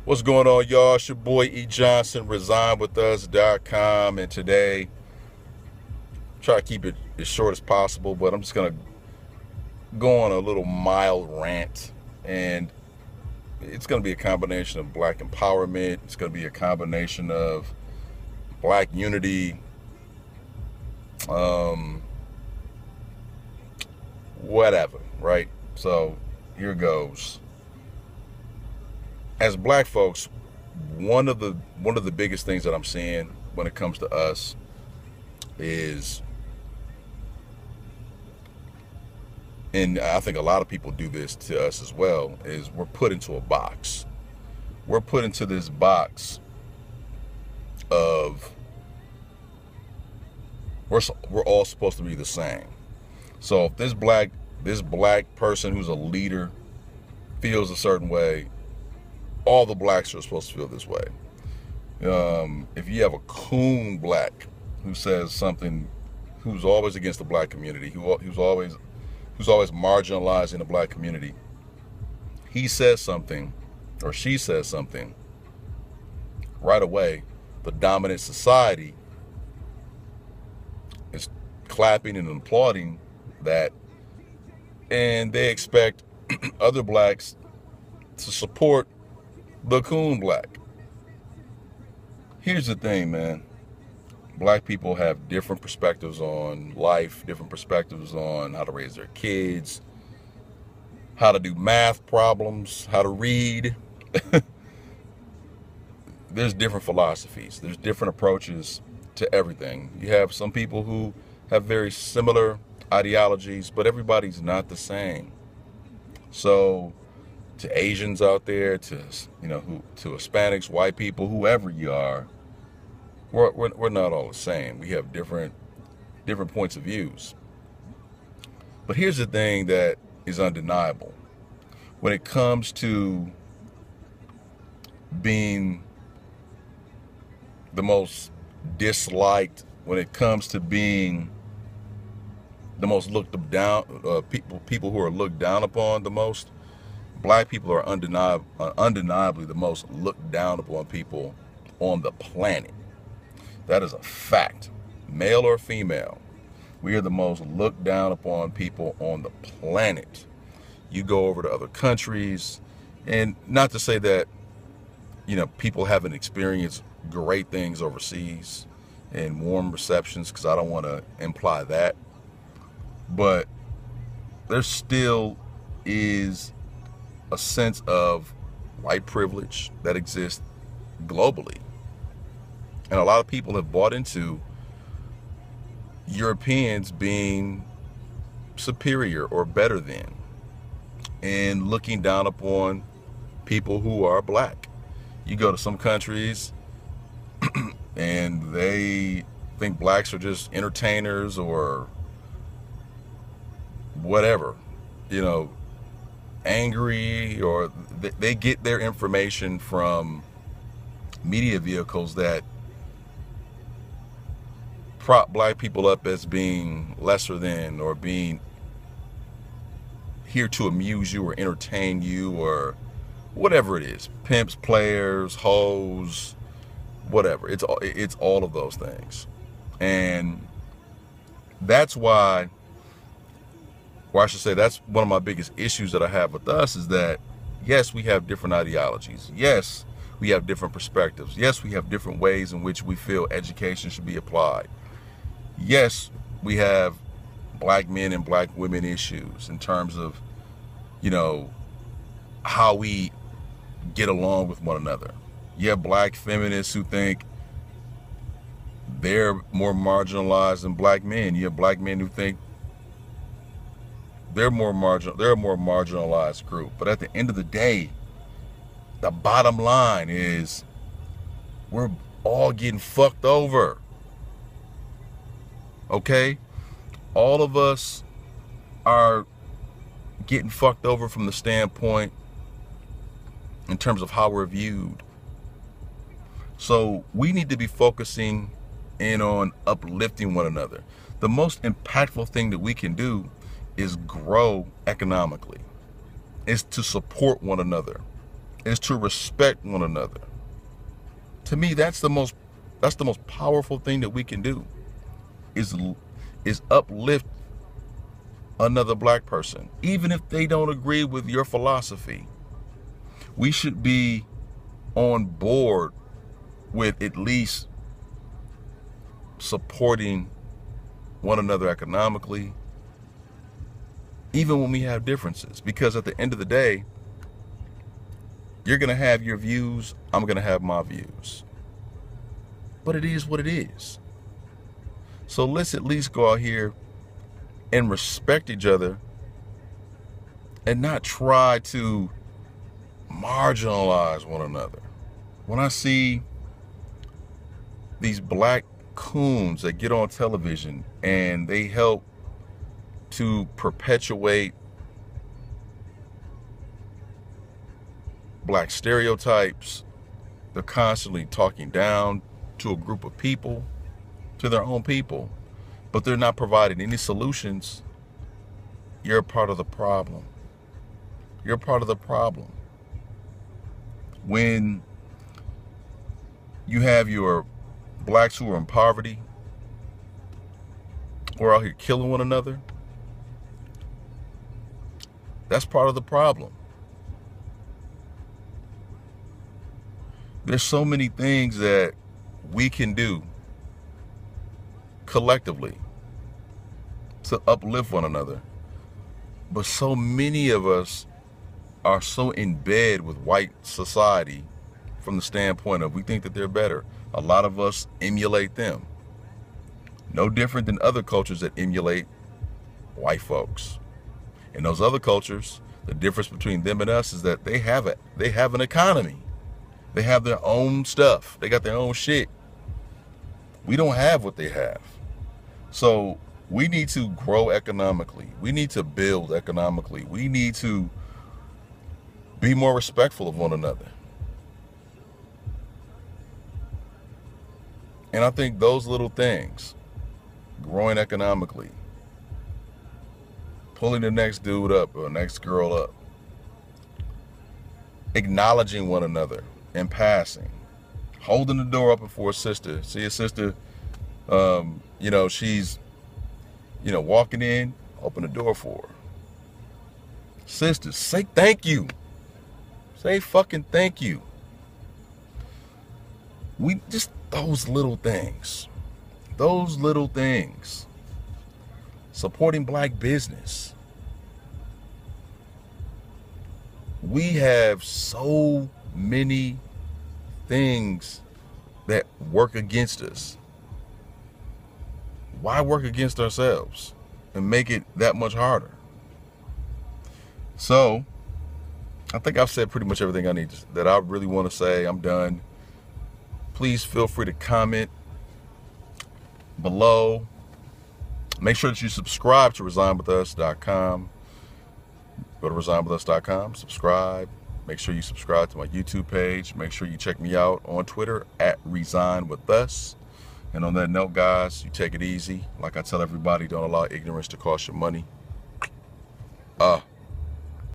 What's going on, y'all? It's your boy E. Johnson, resignwithus.com, and today, try to keep it as short as possible, but I'm just going to go on a little mild rant, and it's going to be a combination of black empowerment. It's going to be a combination of black unity, um, whatever, right? So here goes. As black folks, one of the biggest things that I'm seeing when it comes to us is, and I think a lot of people do this to us as well, is we're put into a box. We're put into this box of we're all supposed to be the same. So if this black person who's a leader feels a certain way, all the blacks are supposed to feel this way. If you have a coon black who says something, who's always against the black community, who's always marginalizing the black community, he says something or she says something, right away, the dominant society is clapping and applauding that, and they expect other blacks to support the coon black. Here's the thing, man. Black people have different perspectives on life, different perspectives on how to raise their kids, how to do math problems, how to read. There's different philosophies. There's different approaches to everything. You have some people who have very similar ideologies, but everybody's not the same. So to Asians out there, to to Hispanics, white people, whoever you are, we're not all the same. We have different points of views. But here's the thing that is undeniable. When it comes to being the most disliked, when it comes to being the most looked down, people who are looked down upon the most, black people are undeniably the most looked down upon people on the planet. That is a fact. Male or female, we are the most looked down upon people on the planet. You go over to other countries, and not to say that, people haven't experienced great things overseas and warm receptions, because I don't want to imply that. But there still is a sense of white privilege that exists globally. And a lot of people have bought into Europeans being superior or better than, and looking down upon people who are black. You go to some countries and they think blacks are just entertainers or whatever, angry, or they get their information from media vehicles that prop black people up as being lesser than, or being here to amuse you or entertain you or whatever it is. Pimps, players, hoes, whatever. It's all of those things. And that's why, or I should say, that's one of my biggest issues that I have with us, is that, yes, we have different ideologies. Yes, we have different perspectives. Yes, we have different ways in which we feel education should be applied. Yes, we have black men and black women issues in terms of, how we get along with one another. You have black feminists who think they're more marginalized than black men. You have black men who think they're a more marginalized group. But at the end of the day, the bottom line is we're all getting fucked over. Okay? All of us are getting fucked over from the standpoint in terms of how we're viewed. So we need to be focusing in on uplifting one another. The most impactful thing that we can do is grow economically, is to support one another. is to respect one another. To me, that's the most powerful thing that we can do is uplift another black person, even if they don't agree with your philosophy. We should be on board with at least supporting one another economically, even when we have differences, because at the end of the day, you're going to have your views, I'm going to have my views. But it is what it is. So let's at least go out here and respect each other and not try to marginalize one another. When I see these black coons that get on television and they help to perpetuate black stereotypes, they're constantly talking down to a group of people, to their own people, but they're not providing any solutions. You're a part of the problem. You're a part of the problem. When you have your blacks who are in poverty, who are out here killing one another, that's part of the problem. There's so many things that we can do collectively to uplift one another. But so many of us are so in bed with white society from the standpoint of we think that they're better. A lot of us emulate them. No different than other cultures that emulate white folks. In those other cultures, the difference between them and us is that they have an economy. They have their own stuff. They got their own shit. We don't have what they have. So we need to grow economically. We need to build economically. We need to be more respectful of one another. And I think those little things, growing economically, pulling the next dude up or next girl up, acknowledging one another in passing, holding the door open for a sister. See a sister, she's, walking in, open the door for her. Sisters, say thank you. Say fucking thank you. We just, those little things. Supporting black business. We have so many things that work against us. Why work against ourselves and make it that much harder? So, I think I've said pretty much everything that I really want to say. I'm done. Please feel free to comment below. Make sure that you subscribe to resignwithus.com. Go to resignwithus.com, subscribe. Make sure you subscribe to my YouTube page. Make sure you check me out on Twitter at resignwithus. And on that note, guys, you take it easy. Like I tell everybody, don't allow ignorance to cost you money.